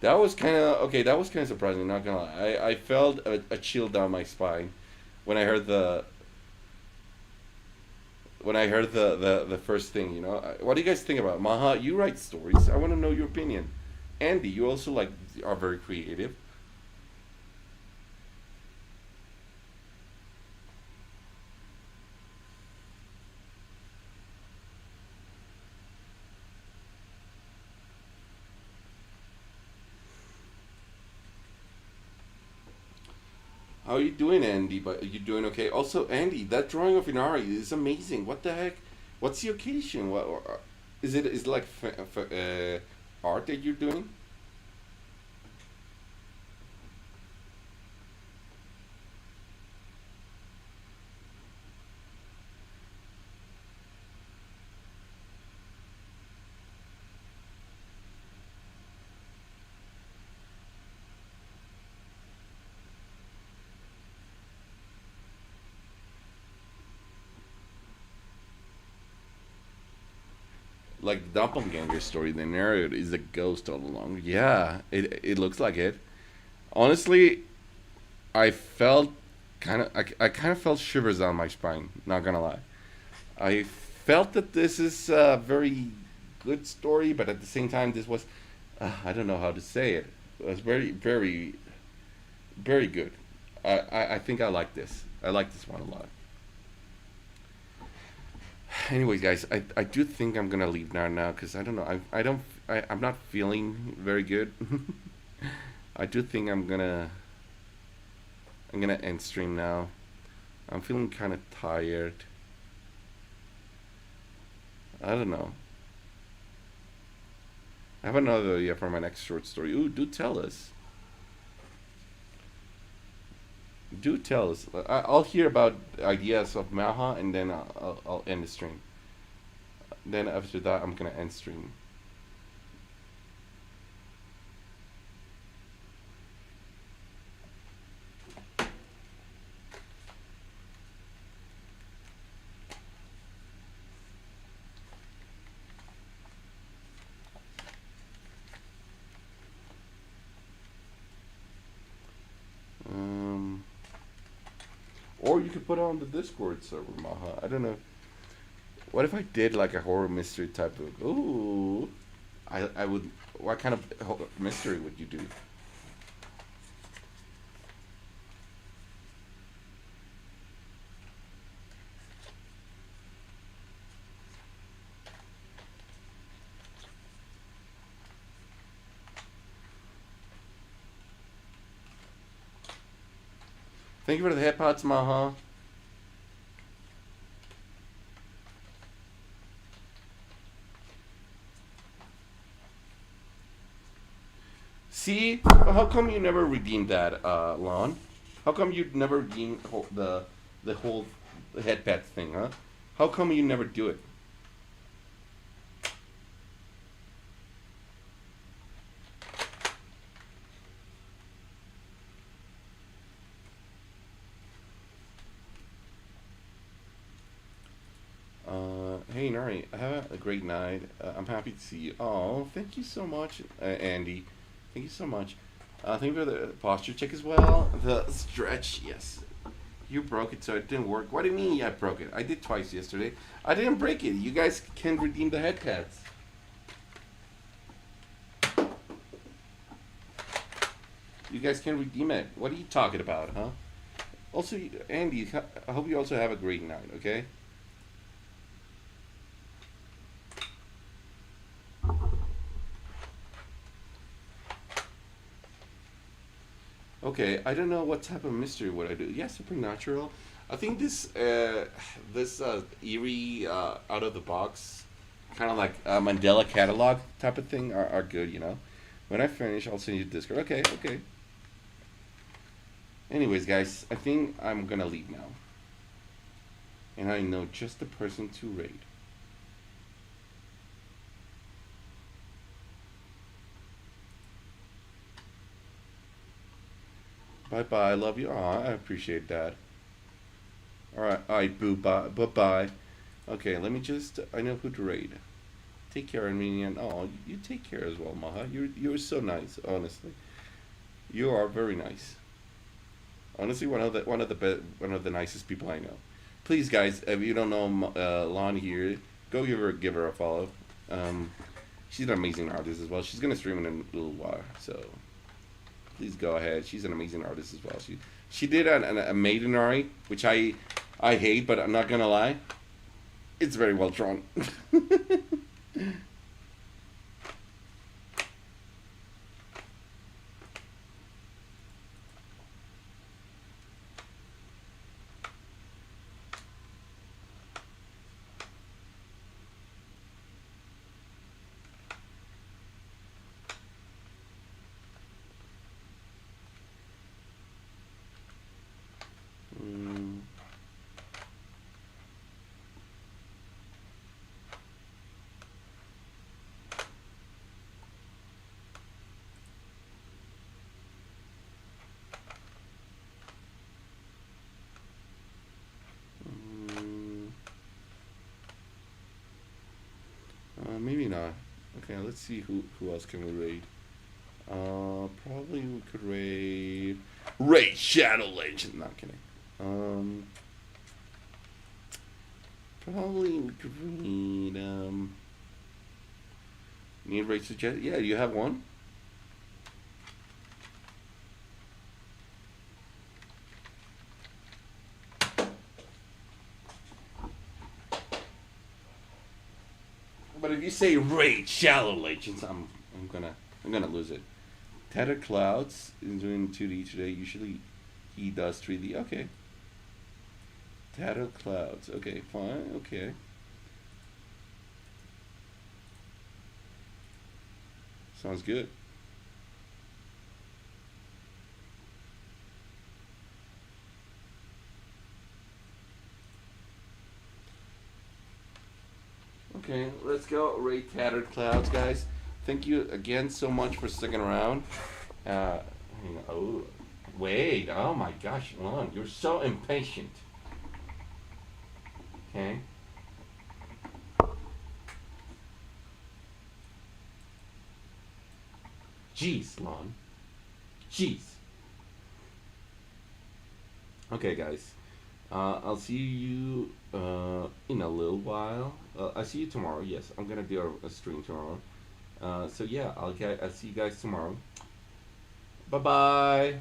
That was kind of okay. That was kind of surprising. Not gonna lie, I felt a chill down my spine when I heard the first thing. What do you guys think about it? Maha? You write stories. I want to know your opinion. Andy, you also like are very creative. How are you doing, Andy? But are you doing okay? Also, Andy, that drawing of Inari is amazing. What the heck? What's the occasion? What is it? Is it like art that you're doing? Like the doppelganger story, the narrator is a ghost all along. Yeah, it looks like it. Honestly, I felt I kind of felt shivers down my spine. Not gonna lie, I felt that this is a very good story, but at the same time, this was I don't know how to say it. It was very good. I think I like this. I like this one a lot. Anyways, guys, I do think I'm gonna leave now because I don't know. I don't I'm not feeling very good. I do think I'm gonna end stream now. I'm feeling kind of tired. I don't know. I have another idea for my next short story. Ooh, do tell us. Do tell us. I'll hear about ideas of Maha and then I'll end the stream. Then after that, I'm gonna end stream. Um, or you could put it on the Discord server, Maha. I don't know. What if I did like a horror mystery type of? Ooh, I would. What kind of mystery would you do? Thank you for the headpods, Maha. See, how come you never redeemed that, Lon? How come you never redeemed the whole headpad thing, huh? How come you never do it? Hey Nari, have a great night. I'm happy to see you. Oh, thank you so much, Andy. Thank you so much. Thank you for the posture check as well. The stretch, yes. You broke it, so it didn't work. What do you mean I broke it? I did twice yesterday. I didn't break it. You guys can redeem the headpads. You guys can redeem it. What are you talking about, huh? Also, Andy, I hope you also have a great night, okay? Okay, I don't know what type of mystery would I do. Yeah, supernatural. I think this eerie out of the box, kind of like Mandela catalog type of thing are good. You know, when I finish, I'll send you Discord. Okay, okay. Anyways, guys, I think I'm gonna leave now, and I know just the person to raid. Bye bye. Love you. Aw, I appreciate that. All right, boo. Bye. Bye bye. Okay, let me just. I know who to raid. Take care, Armenian. Oh, you take care as well, Maha. You're so nice. Honestly, you are very nice. Honestly, one of the nicest people I know. Please, guys, if you don't know Lon here, go give her a follow. Um, she's an amazing artist as well. She's gonna stream in a little while, so please go ahead. She's an amazing artist as well. She did a Maidenari, which I hate, but I'm not gonna lie, it's very well drawn. Mm, mm, maybe not. Okay, let's see who else can we raid. Probably we could raid Shadow Legend. Not kidding. Um, Probably we could read. Need raid suggest? Yeah, you have one. But if you say raid Shallow Legends, I'm gonna lose it. Tattered Clouds is doing 2D today. Usually he does 3D. Okay. Tattered Clouds. Okay, fine. Okay. Sounds good. Okay, let's go raid Tattered Clouds, guys. Thank you again so much for sticking around. Uh, oh, wait. Oh my gosh, Lon, you're so impatient. Okay. Jeez, Lon. Jeez. Okay, guys. I'll see you in a little while. I'll see you tomorrow. Yes, I'm gonna do a stream tomorrow. So yeah, I'll see you guys tomorrow. Bye bye.